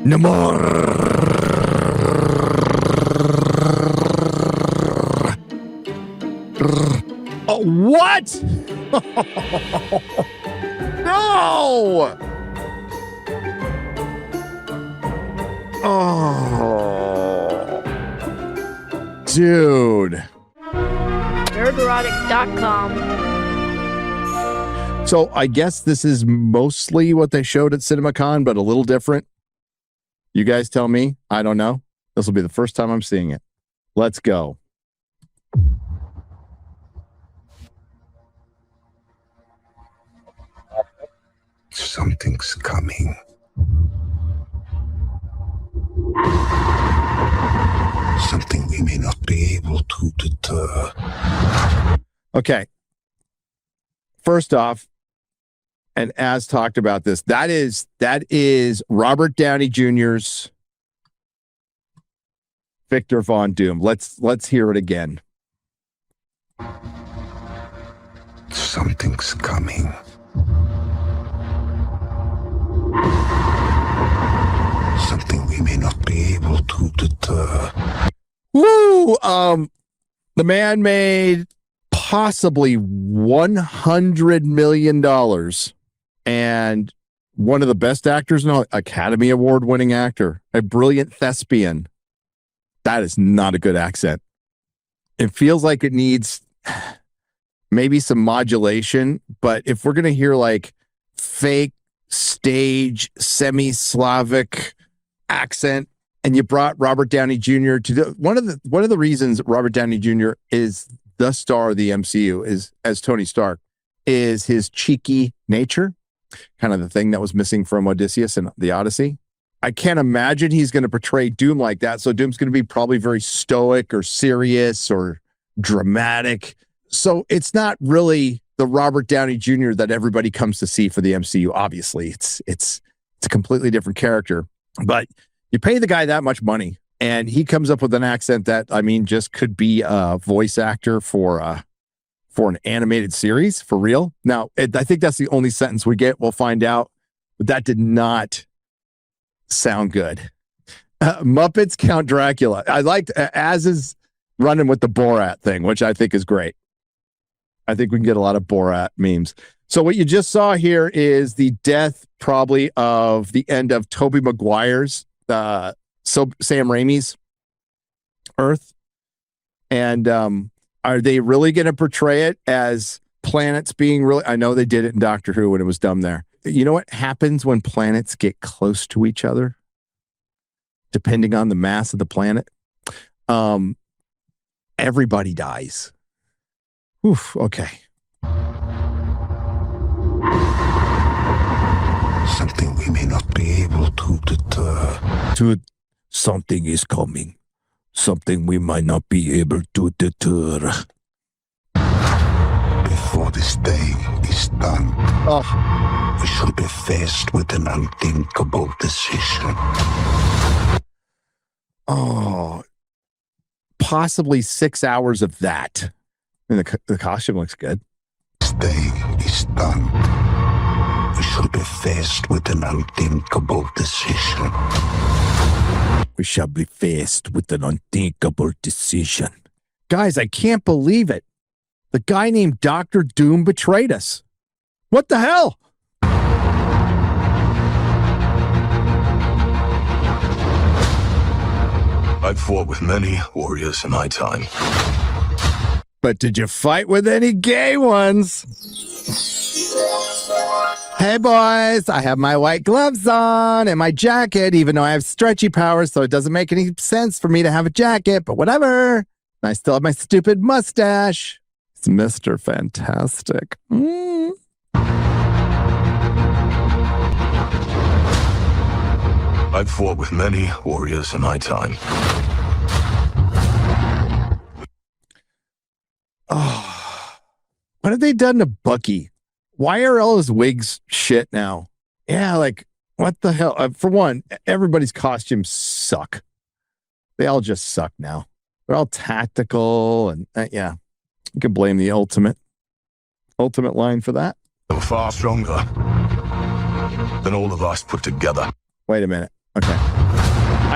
Namor. Oh, what? No! Oh, dude. Nerderotic.com. So I guess this is mostly what they showed at CinemaCon, but a little different. You guys tell me. I don't know. This will be the first time I'm seeing it. Let's go. Something's coming. Something we may not be able to deter. Okay. First off, and as talked about this, that is Robert Downey Jr.'s Victor Von Doom. Let's hear it again. Something's coming. Something we may not be able to deter. Woo! The man made possibly $100 million and one of the best actors in Academy Award winning actor, a brilliant thespian. That is not a good accent. It feels like it needs maybe some modulation, but if we're going to hear like fake stage semi-Slavic accent, and you brought Robert Downey Jr. to do one of the reasons Robert Downey Jr. is the star of the MCU is as Tony Stark is his cheeky nature, kind of the thing that was missing from Odysseus and the Odyssey. I can't imagine he's going to portray Doom like that. So Doom's going to be probably very stoic or serious or dramatic. So it's not really the Robert Downey Jr. that everybody comes to see for the MCU. Obviously, it's a completely different character. But you pay the guy that much money, and he comes up with an accent that, I mean, just could be a voice actor for an animated series, for real. Now, I think that's the only sentence we get. We'll find out. But that did not sound good. Muppets Count Dracula. I liked, as is running with the Borat thing, which I think is great. I think we can get a lot of Borat memes. So what you just saw here is the death probably of the end of Tobey Maguire's, Sam Raimi's Earth. And are they really going to portray it as planets being really, I know they did it in Doctor Who when it was dumb there. You know what happens when planets get close to each other? Depending on the mass of the planet, everybody dies. Oof, okay. Something we may not be able to deter. Dude, something is coming. Something we might not be able to deter. Before this day is done, we shall be faced with an unthinkable decision. Oh, possibly 6 hours of that. And the costume looks good. This day is done. We shall be faced with an unthinkable decision. We shall be faced with an unthinkable decision. Guys, I can't believe it. The guy named Dr. Doom betrayed us. What the hell? I've fought with many warriors in my time. But did you fight with any gay ones? Hey boys, I have my white gloves on and my jacket, even though I have stretchy powers, so it doesn't make any sense for me to have a jacket, but whatever. I still have my stupid mustache. It's Mr. Fantastic. I've fought with many warriors in my time. Oh, what have they done to Bucky? Why are all his wigs shit now? Yeah, like, what the hell? For one, everybody's costumes suck. They all just suck now. They're all tactical, and yeah, you can blame the ultimate line for that. You're far stronger than all of us put together. Wait a minute. Okay.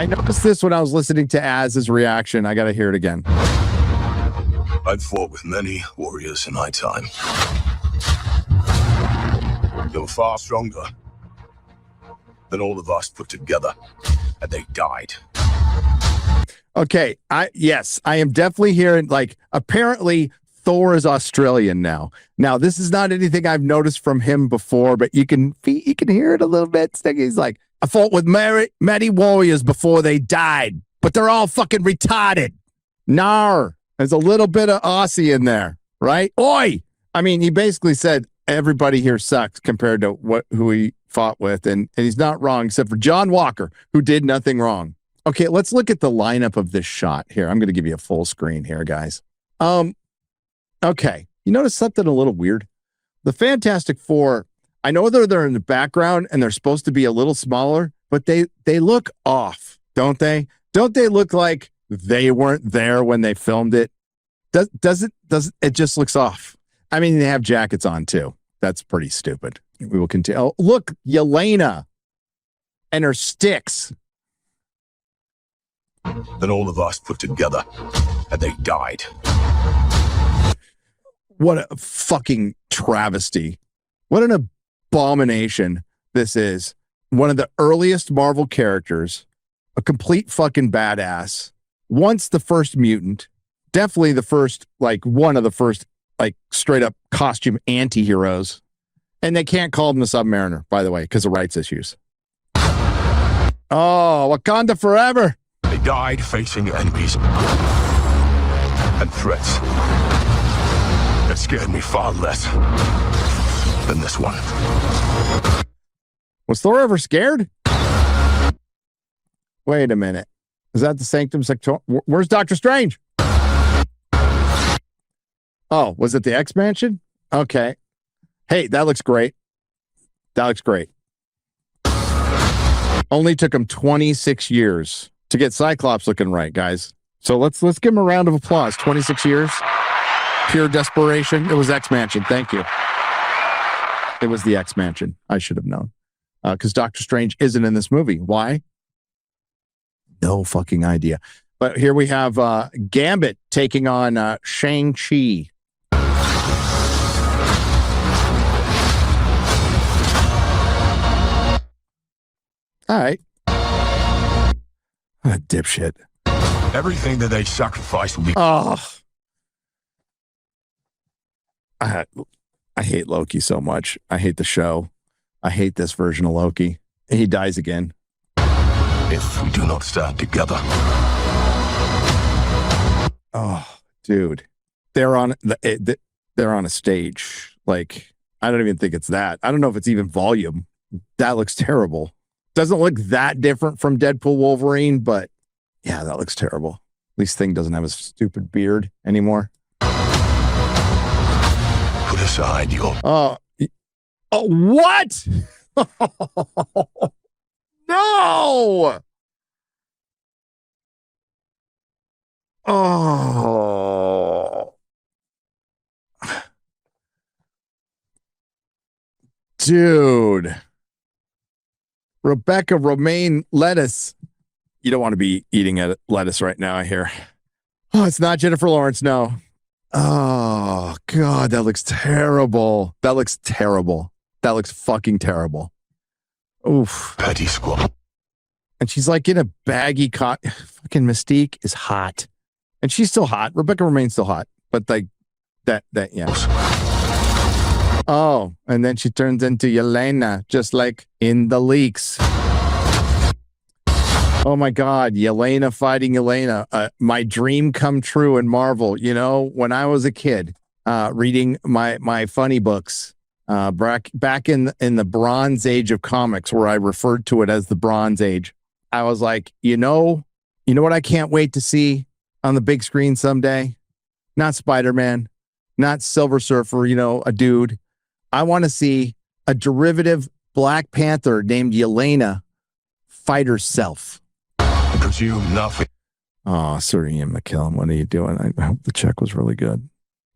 I noticed this when I was listening to Az's reaction. I got to hear it again. I've fought with many warriors in my time. They were far stronger than all of us put together, and they died. Okay, I am definitely hearing, like, apparently Thor is Australian now. Now, this is not anything I've noticed from him before, but you can hear it a little bit. He's like, I fought with many warriors before they died, but they're all fucking retarded. Nar. There's a little bit of Aussie in there, right? Oi! I mean, he basically said everybody here sucks compared to who he fought with, and he's not wrong except for John Walker, who did nothing wrong. Okay, let's look at the lineup of this shot here. I'm going to give you a full screen here, guys. Okay, you notice something a little weird? The Fantastic Four, I know they're in the background and they're supposed to be a little smaller, but they look off, don't they? Don't they look like they weren't there when they filmed it? Does it just looks off? I mean, they have jackets on too. That's pretty stupid. We will continue. Oh, look, Yelena and her sticks. Than all of us put together, and they died. What a fucking travesty. What an abomination this is. One of the earliest Marvel characters, a complete fucking badass, once the first mutant, definitely the first, like one of the first, like straight up costume anti-heroes. And they can't call him the Submariner, by the way, because of rights issues. Oh, Wakanda forever. They died facing enemies and threats that scared me far less than this one. Was Thor ever scared? Wait a minute. Is that the Sanctum Sanctorum? Where's Doctor Strange? Oh, was it the X-Mansion? Okay. Hey, that looks great. That looks great. Only took him 26 years to get Cyclops looking right, guys. So let's give him a round of applause. 26 years. Pure desperation. It was X-Mansion. Thank you. It was the X-Mansion. I should have known. Because Doctor Strange isn't in this movie. Why? No fucking idea. But here we have Gambit taking on Shang-Chi. All right. What a dipshit. Everything that they sacrificed will be. Oh. I hate Loki so much. I hate the show. I hate this version of Loki. He dies again. If we do not stand together. Oh, dude. They're on a stage. Like, I don't even think it's that. I don't know if it's even volume. That looks terrible. Doesn't look that different from Deadpool Wolverine, but yeah, that looks terrible. At least Thing doesn't have a stupid beard anymore. Put aside your... Oh, what? No! Oh. Dude. Rebecca Romaine lettuce. You don't want to be eating lettuce right now, I hear. Oh, it's not Jennifer Lawrence, no. Oh, God, that looks terrible. That looks terrible. That looks fucking terrible. Oof. Petty squad. And she's like in a baggy fucking Mystique is hot. And she's still hot. Rebecca Romaine's still hot. But like that, yeah. Oh, and then she turns into Yelena, just like in the leaks. Oh my God, Yelena fighting Yelena. My dream come true in Marvel. You know, when I was a kid, reading my funny books, back in the Bronze Age of comics, where I referred to it as the Bronze Age, I was like, you know what I can't wait to see on the big screen someday? Not Spider-Man, not Silver Surfer, a dude. I want to see a derivative Black Panther named Yelena fight herself. Presume nothing. Oh, Sir Ian McKellen, what are you doing? I hope the check was really good.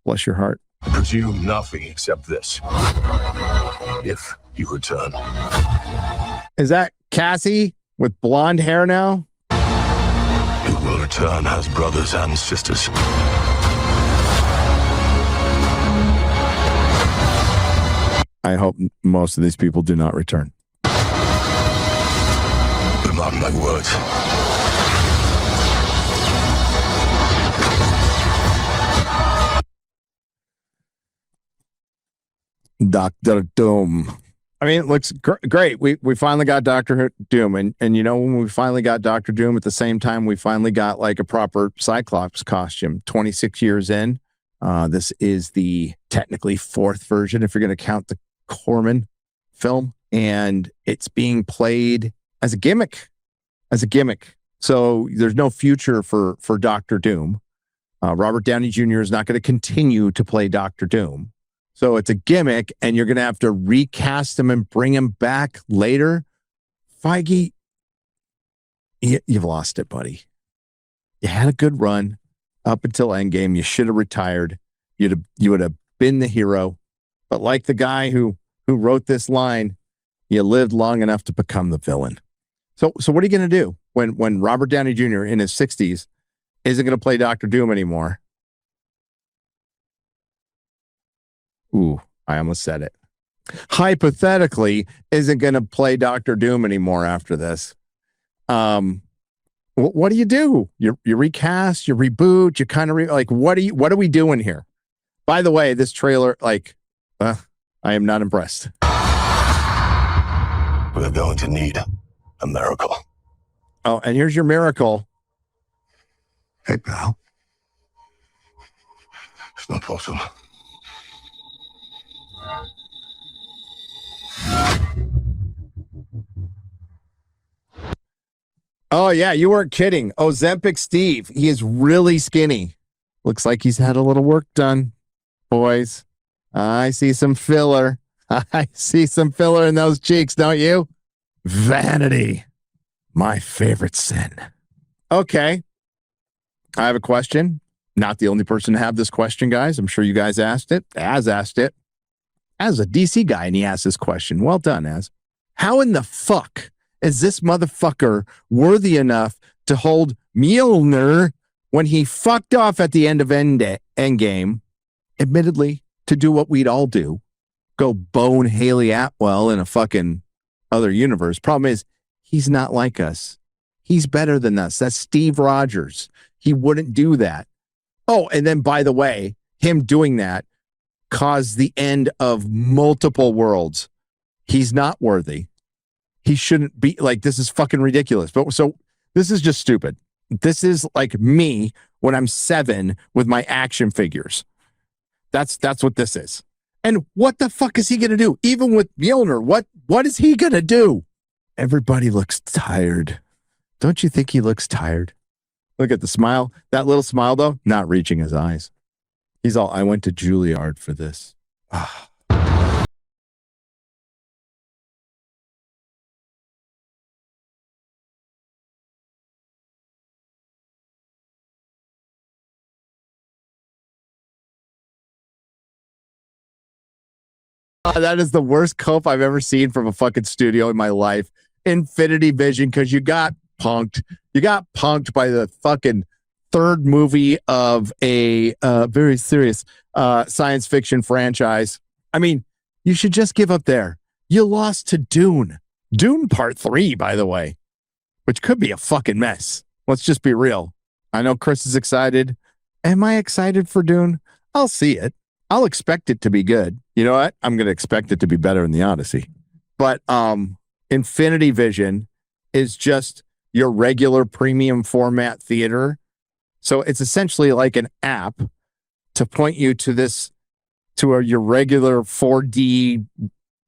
Bless your heart. Presume nothing except this. If you return. Is that Cassie with blonde hair now? will return as brothers and sisters. I hope most of these people do not return. Mark my words. Dr. Doom. I mean, it looks great. We finally got Dr. Doom. And you know, when we finally got Dr. Doom, at the same time, we finally got like a proper Cyclops costume. 26 years in. This is the technically fourth version, if you're going to count the Corman film. And it's being played as a gimmick. So there's no future for Dr. Doom. Robert Downey Jr. is not going to continue to play Dr. Doom. So it's a gimmick, and you're going to have to recast him and bring him back later. Feige, you've lost it, buddy. You had a good run up until Endgame. You should have retired. You would have been the hero. But like the guy who wrote this line, you lived long enough to become the villain. So what are you going to do when Robert Downey Jr. in his 60s isn't going to play Dr. Doom anymore? Ooh, I almost said it. Hypothetically, isn't going to play Dr. Doom anymore after this. What do? You recast, you reboot, you kind of what are we doing here? By the way, this trailer, I am not impressed. We're going to need a miracle. Oh, and here's your miracle. Hey, pal. It's not possible. Oh, yeah, you weren't kidding. Ozempic Steve. He is really skinny. Looks like he's had a little work done, boys. I see some filler. I see some filler in those cheeks, don't you? Vanity. My favorite sin. Okay. I have a question. Not the only person to have this question, guys. I'm sure you guys asked it. Az asked it. As a DC guy, and he asked this question. Well done, Az. How in the fuck is this motherfucker worthy enough to hold Mjolnir when he fucked off at the end of Endgame, admittedly, to do what we'd all do, go bone Haley Atwell in a fucking other universe? Problem is, he's not like us. He's better than us. That's Steve Rogers. He wouldn't do that. Oh, and then, by the way, him doing that caused the end of multiple worlds. He's not worthy. He shouldn't be this is fucking ridiculous. But so this is just stupid. This is like me when I'm 7 with my action figures. That's what this is. And what the fuck is he going to do? Even with Mjolnir, what is he going to do? Everybody looks tired. Don't you think he looks tired? Look at the smile. That little smile, though, not reaching his eyes. He's all, I went to Juilliard for this. Ah. That is the worst cope I've ever seen from a fucking studio in my life. Infinity Vision, because you got punked. You got punked by the fucking third movie of a very serious science fiction franchise. I mean, you should just give up there. You lost to Dune. Dune Part 3, by the way, which could be a fucking mess. Let's just be real. I know Chris is excited. Am I excited for Dune? I'll see it. I'll expect it to be good. You know what? I'm going to expect it to be better than the Odyssey. But Infinity Vision is just your regular premium format theater. So it's essentially like an app to point you to your regular 4D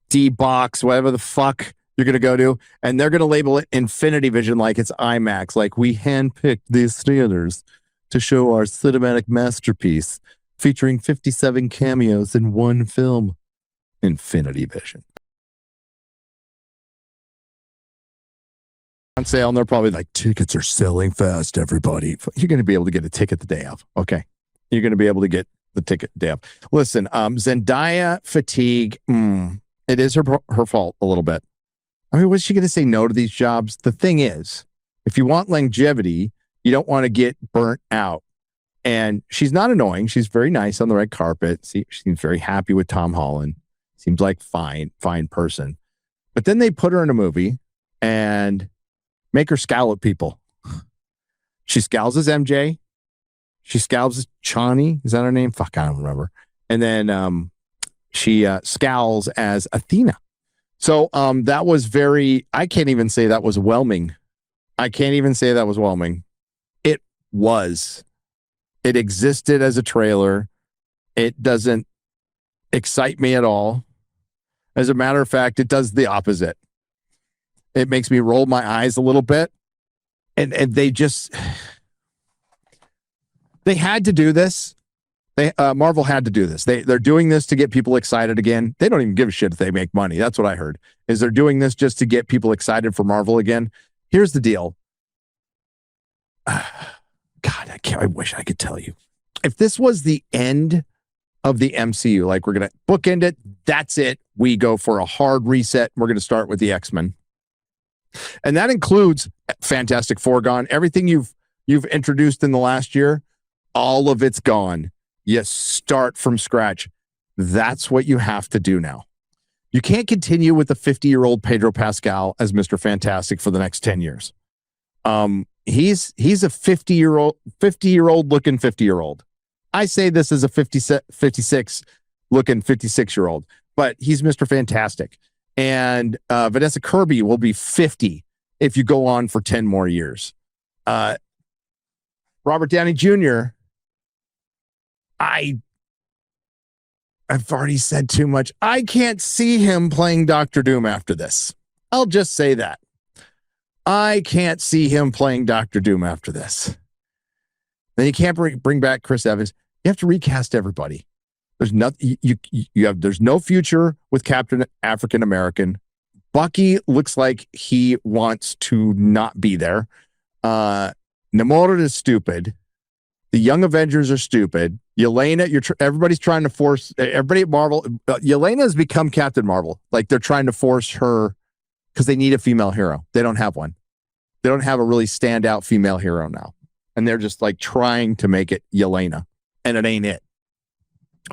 D box, whatever the fuck you're going to go to. And they're going to label it Infinity Vision like it's IMAX. Like, we handpicked these theaters to show our cinematic masterpiece featuring 57 cameos in one film. Infinity Vision. On sale, and they're probably like, tickets are selling fast, everybody. You're going to be able to get a ticket the day of. Okay. You're going to be able to get the ticket the day of. Listen, Zendaya fatigue. It is her fault a little bit. I mean, was she going to say no to these jobs? The thing is, if you want longevity, You don't want to get burnt out. And she's not annoying. She's very nice on the red carpet. She seems very happy with Tom Holland. Seems like fine person. But then they put her in a movie and make her scowl at people. She scowls as MJ. She scowls as Chani. Is that her name? Fuck, I don't remember. And then she scowls as Athena. So that was I can't even say that was whelming. It was. It existed as a trailer. It doesn't excite me at all. As a matter of fact, it does the opposite. It makes me roll my eyes a little bit. And they had to do this. Marvel had to do this. They're doing this to get people excited again. They don't even give a shit if they make money. That's what I heard. Is they're doing this just to get people excited for Marvel again. Here's the deal. God, I wish I could tell you. If this was the end of the MCU, like we're going to bookend it, that's it. We go for a hard reset. We're going to start with the X-Men. And that includes Fantastic Four gone. Everything you've introduced in the last year, all of it's gone. You start from scratch. That's what you have to do now. You can't continue with the 50-year-old Pedro Pascal as Mr. Fantastic for the next 10 years. He's a 50-year-old looking 50-year-old. I say this as a 56 looking 56-year-old, but he's Mr. Fantastic. And Vanessa Kirby will be 50 if you go on for 10 more years. Robert Downey Jr., I've already said too much. I can't see him playing Dr. Doom after this. I'll just say that. I can't see him playing Dr. Doom after this. Then you can't bring back Chris Evans. You have to recast everybody. There's nothing. There's no future with Captain African American. Bucky looks like he wants to not be there. Namor is stupid. The Young Avengers are stupid. Yelena, everybody's trying to force everybody at Marvel. Yelena has become Captain Marvel. Like they're trying to force her because they need a female hero. They don't have one. They don't have a really standout female hero now. And they're just like trying to make it Yelena. And it ain't it.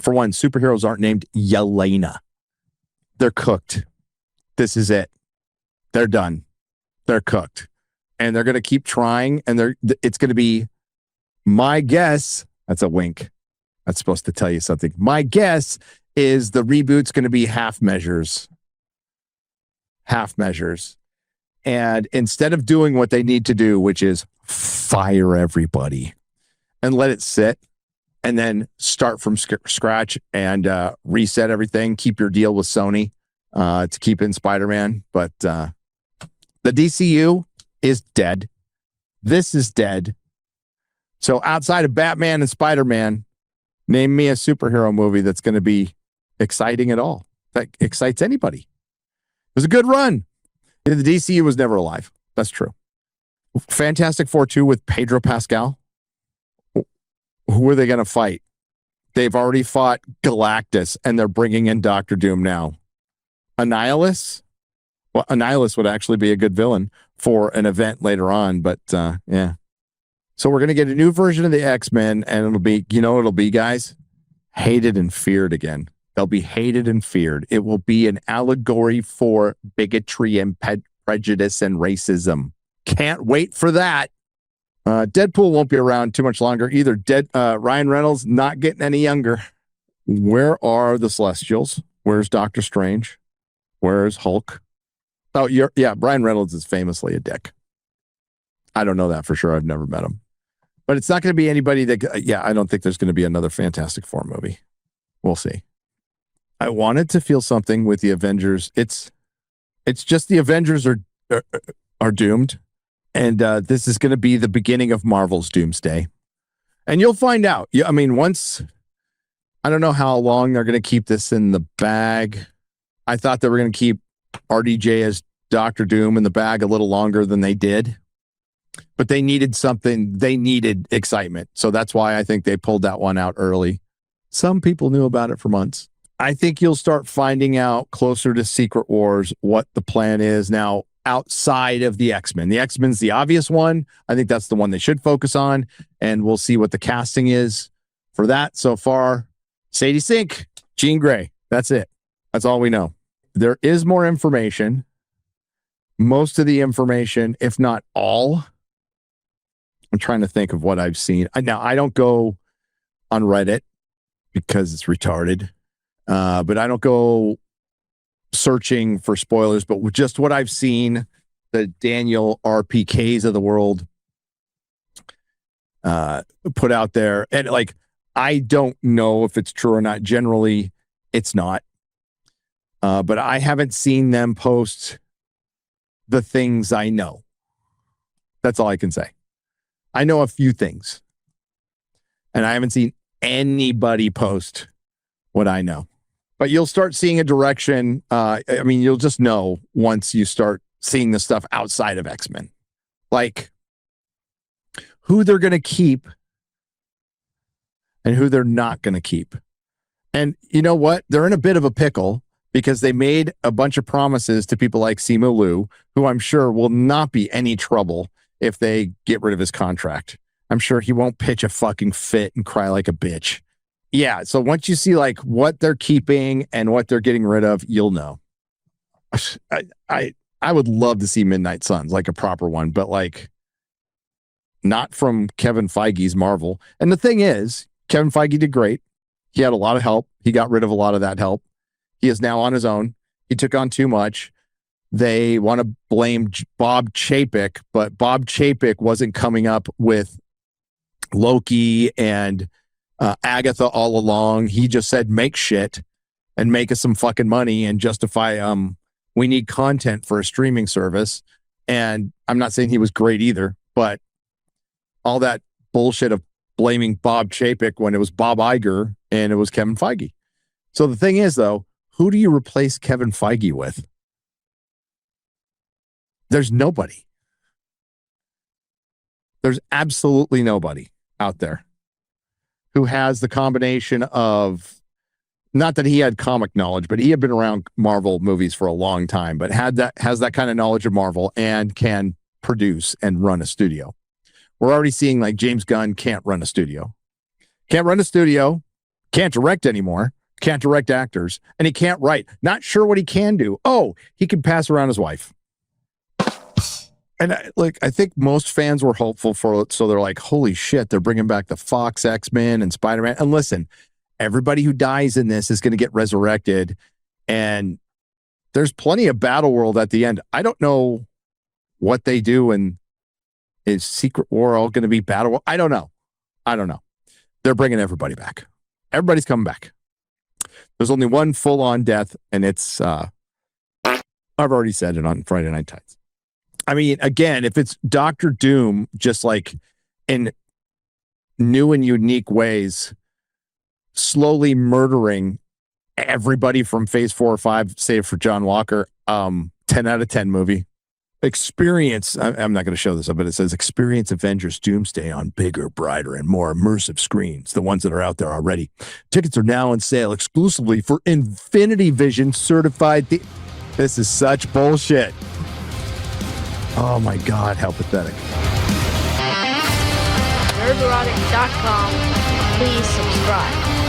For one, superheroes aren't named Yelena. They're cooked. This is it. They're done. They're cooked. And they're going to keep trying. And it's going to be, my guess, that's a wink. That's supposed to tell you something. My guess is the reboot's going to be half measures. Half measures. And instead of doing what they need to do, which is fire everybody and let it sit and then start from scratch and reset everything, keep your deal with Sony to keep in Spider-Man. But the DCU is dead. This is dead. So outside of Batman and Spider-Man, name me a superhero movie that's going to be exciting at all. That excites anybody. It was a good run. The DCU was never alive. That's true. Fantastic Four 2 with Pedro Pascal. Who are they going to fight? They've already fought Galactus, and they're bringing in Dr. Doom now. Annihilus? Well, Annihilus would actually be a good villain for an event later on, but yeah. So we're going to get a new version of the X-Men, and it'll be, you know what it'll be, guys? Hated and feared again. They'll be hated and feared. It will be an allegory for bigotry and prejudice and racism. Can't wait for that. Deadpool won't be around too much longer either. Ryan Reynolds not getting any younger. Where are the Celestials? Where's Doctor Strange? Where's Hulk? Oh, Ryan Reynolds is famously a dick. I don't know that for sure. I've never met him. But it's not going to be anybody that, I don't think there's going to be another Fantastic Four movie. We'll see. I wanted to feel something with the Avengers. It's just the Avengers are doomed. And this is going to be the beginning of Marvel's Doomsday. And you'll find out. I mean, I don't know how long they're going to keep this in the bag. I thought they were going to keep RDJ as Dr. Doom in the bag a little longer than they did. But they needed something. They needed excitement. So that's why I think they pulled that one out early. Some people knew about it for months. I think you'll start finding out closer to Secret Wars what the plan is. Now, outside of the X-Men. The X-Men's the obvious one. I think that's the one they should focus on, and we'll see what the casting is for that. So far, Sadie Sink, Jean Grey. That's it. That's all we know. There is more information. Most of the information, if not all, I'm trying to think of what I've seen. Now, I don't go on Reddit because it's retarded, but I don't go searching for spoilers, but with just what I've seen, the Daniel RPKs of the world put out there. And like, I don't know if it's true or not. Generally, it's not. But I haven't seen them post the things I know. That's all I can say. I know a few things. And I haven't seen anybody post what I know. But you'll start seeing a direction. I mean, you'll just know once you start seeing the stuff outside of X-Men. Like who they're going to keep and who they're not going to keep. And you know what? They're in a bit of a pickle because they made a bunch of promises to people like Simu Liu, who I'm sure will not be any trouble if they get rid of his contract. I'm sure he won't pitch a fucking fit and cry like a bitch. Yeah, so once you see like what they're keeping and what they're getting rid of, you'll know. I would love to see Midnight Suns, like a proper one, but like not from Kevin Feige's Marvel. And the thing is, Kevin Feige did great. He had a lot of help. He got rid of a lot of that help. He is now on his own. He took on too much. They want to blame Bob Chapek, but Bob Chapek wasn't coming up with Loki and Agatha all along. He just said, make shit and make us some fucking money and justify, we need content for a streaming service. And I'm not saying he was great either, but all that bullshit of blaming Bob Chapek when it was Bob Iger and it was Kevin Feige. So the thing is, though, who do you replace Kevin Feige with? There's nobody. There's absolutely nobody out there who has the combination of, not that he had comic knowledge, but he had been around Marvel movies for a long time, but has that kind of knowledge of Marvel and can produce and run a studio. We're already seeing like James Gunn can't run a studio. Can't run a studio, can't direct anymore, can't direct actors, and he can't write. Not sure what he can do. Oh, he can pass around his wife. And I think most fans were hopeful for it. So they're like, holy shit, they're bringing back the Fox X-Men and Spider-Man. And listen, everybody who dies in this is going to get resurrected. And there's plenty of Battle World at the end. I don't know what they do. And is Secret War all going to be Battle World? I don't know. They're bringing everybody back. Everybody's coming back. There's only one full-on death. And it's, I've already said it on Friday Night Tights. I mean, again, if it's Doctor Doom, just like in new and unique ways, slowly murdering everybody from phase 4 or 5, save for John Walker, 10 out of 10 movie. Experience, I'm not going to show this up, but it says experience Avengers Doomsday on bigger, brighter, and more immersive screens, the ones that are out there already. Tickets are now on sale exclusively for Infinity Vision certified. This is such bullshit. Oh my God, how pathetic. Nerderotic.com. Please subscribe.